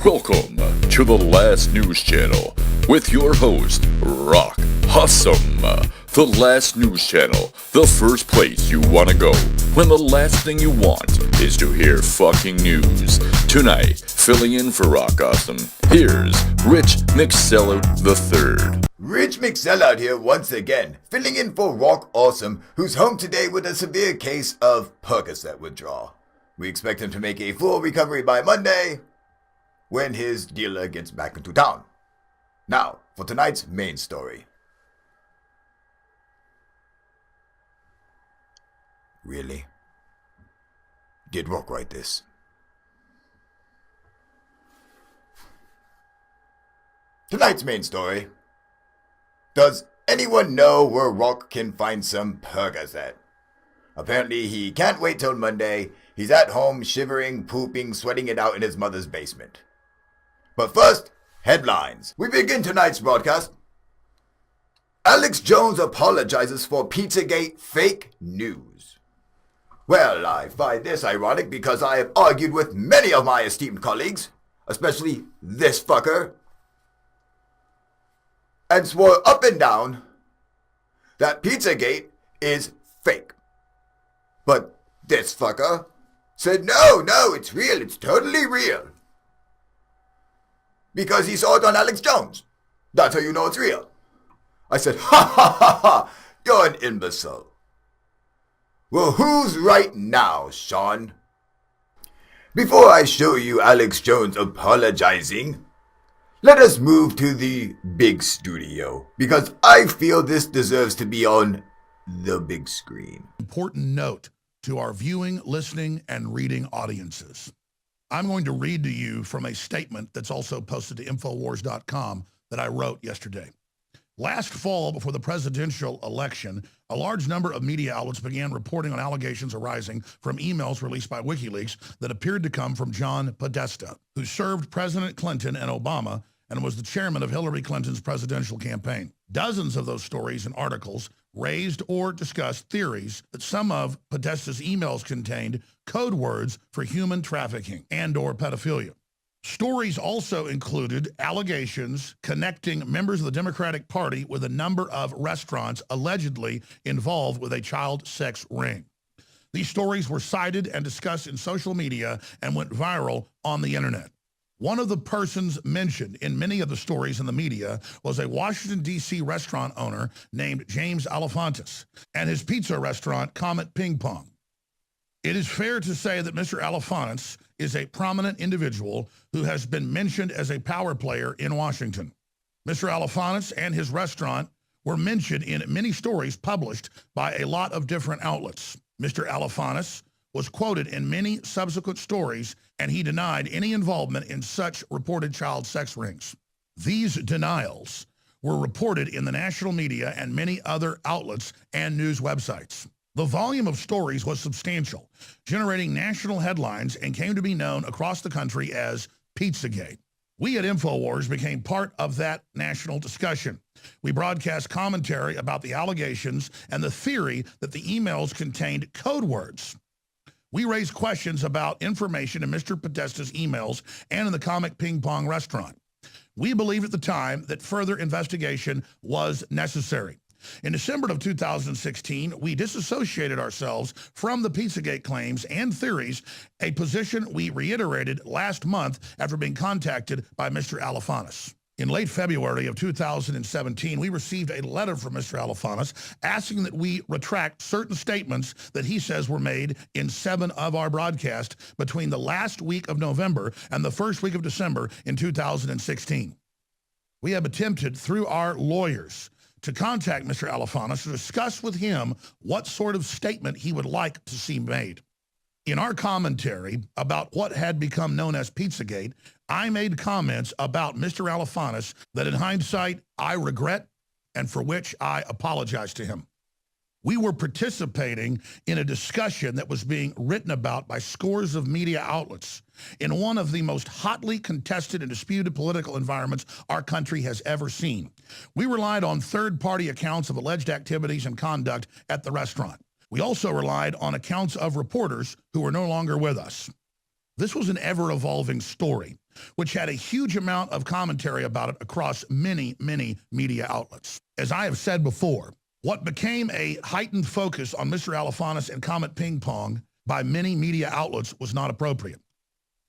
Welcome to the Last News Channel with your host, Rock Awesome. The Last News Channel, the first place you want to go when the last thing you want is to hear fucking news. Tonight, filling in for Rock Awesome, here's Rich McSellout III. Rich McSellout here once again, filling in for Rock Awesome, who's home today with a severe case of Percocet withdrawal. We expect him to make a full recovery by Monday, when his dealer gets back into town. Now, for tonight's main story. Really? Did Rock write this? Tonight's main story. Does anyone know where Rock can find some Percocet? Apparently he can't wait till Monday. He's at home shivering, pooping, sweating it out in his mother's basement. But first, headlines. We begin tonight's broadcast. Alex Jones apologizes for Pizzagate fake news. Well, I find this ironic because I have argued with many of my esteemed colleagues, especially this fucker, and swore up and down that Pizzagate is fake. But this fucker said, no, it's real, it's totally real. Because he saw it on Alex Jones. That's how you know it's real. I said, ha, you're an imbecile. Well, who's right now, Sean? Before I show you Alex Jones apologizing, let us move to the big studio, because I feel this deserves to be on the big screen. Important note to our viewing, listening, and reading audiences. I'm going to read to you from a statement that's also posted to Infowars.com that I wrote yesterday. Last fall, before the presidential election, a large number of media outlets began reporting on allegations arising from emails released by WikiLeaks that appeared to come from John Podesta, who served President Clinton and Obama and was the chairman of Hillary Clinton's presidential campaign. Dozens of those stories and articles raised or discussed theories that some of Podesta's emails contained code words for human trafficking and/or pedophilia. Stories also included allegations connecting members of the Democratic Party with a number of restaurants allegedly involved with a child sex ring. These stories were cited and discussed in social media and went viral on the internet. One of the persons mentioned in many of the stories in the media was a Washington, D.C. restaurant owner named James Alefantis and his pizza restaurant, Comet Ping Pong. It is fair to say that Mr. Alefantis is a prominent individual who has been mentioned as a power player in Washington. Mr. Alefantis and his restaurant were mentioned in many stories published by a lot of different outlets. Mr. Alefantis was quoted in many subsequent stories, and he denied any involvement in such reported child sex rings. These denials were reported in the national media and many other outlets and news websites. The volume of stories was substantial, generating national headlines and came to be known across the country as Pizzagate. We at InfoWars became part of that national discussion. We broadcast commentary about the allegations and the theory that the emails contained code words. We raised questions about information in Mr. Podesta's emails and in the Comet Ping Pong restaurant. We believed at the time that further investigation was necessary. In December of 2016, we disassociated ourselves from the Pizzagate claims and theories, a position we reiterated last month after being contacted by Mr. Alefantis. In late February of 2017, we received a letter from Mr. Alefantis asking that we retract certain statements that he says were made in 7 of our broadcasts between the last week of November and the first week of December in 2016. We have attempted through our lawyers to contact Mr. Alefantis to discuss with him what sort of statement he would like to see made. In our commentary about what had become known as Pizzagate, I made comments about Mr. Alefantis that in hindsight I regret and for which I apologize to him. We were participating in a discussion that was being written about by scores of media outlets in one of the most hotly contested and disputed political environments our country has ever seen. We relied on third-party accounts of alleged activities and conduct at the restaurant. We also relied on accounts of reporters who were no longer with us. This was an ever-evolving story, which had a huge amount of commentary about it across many, many media outlets. As I have said before, what became a heightened focus on Mr. Alefantis and Comet Ping Pong by many media outlets was not appropriate.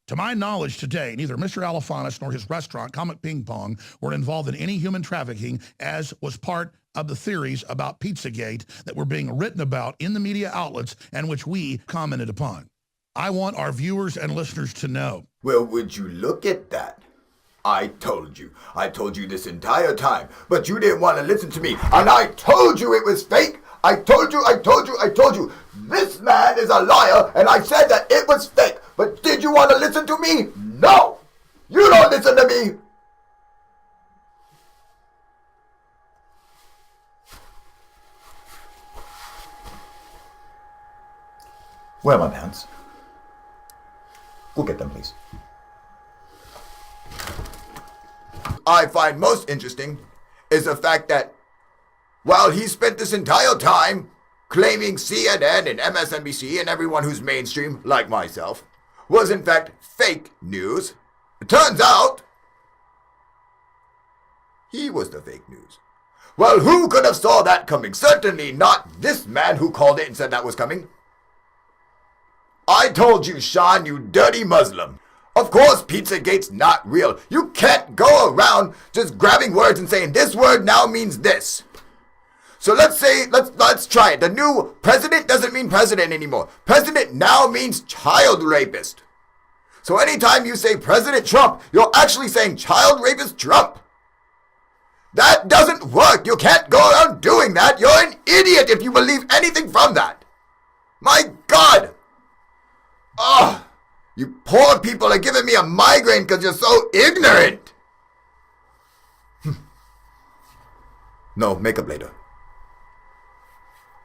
To my knowledge today, neither Mr. Alefantis nor his restaurant, Comet Ping Pong, were involved in any human trafficking, as was part of the theories about pizzagate that were being written about in the media outlets and which we commented upon. I want our viewers and listeners to know. Well, would you look at that? I told you this entire time, but you didn't want to listen to me, and I told you it was fake. I told you. This man is a liar, and I said that it was fake. But did you want to listen to me? No! You don't listen to me! Where are my pants? Go get them, please. I find most interesting is the fact that while he spent this entire time claiming CNN and MSNBC and everyone who's mainstream, like myself, was in fact fake news, it turns out he was the fake news. Well, who could have saw that coming? Certainly not this man who called it and said that was coming. I told you, Sean, you dirty Muslim. Of course Pizzagate's not real. You can't go around just grabbing words and saying this word now means this. So let's try it. The new president doesn't mean president anymore. President now means child rapist. So anytime you say President Trump, you're actually saying child rapist Trump. That doesn't work. You can't go around doing that. You're an idiot if you believe anything from that. My God. Ugh. You poor people are giving me a migraine because you're so ignorant. No, makeup later.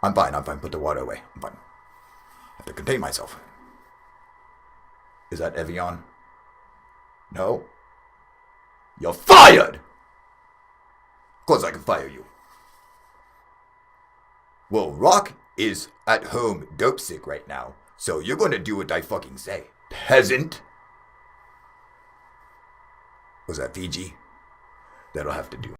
I'm fine. Put the water away. I'm fine. I have to contain myself. Is that Evian? No. You're fired! Of course I can fire you. Well, Rock is at home dope sick right now, so you're going to do what I fucking say. Peasant. Was that Fiji? That'll have to do.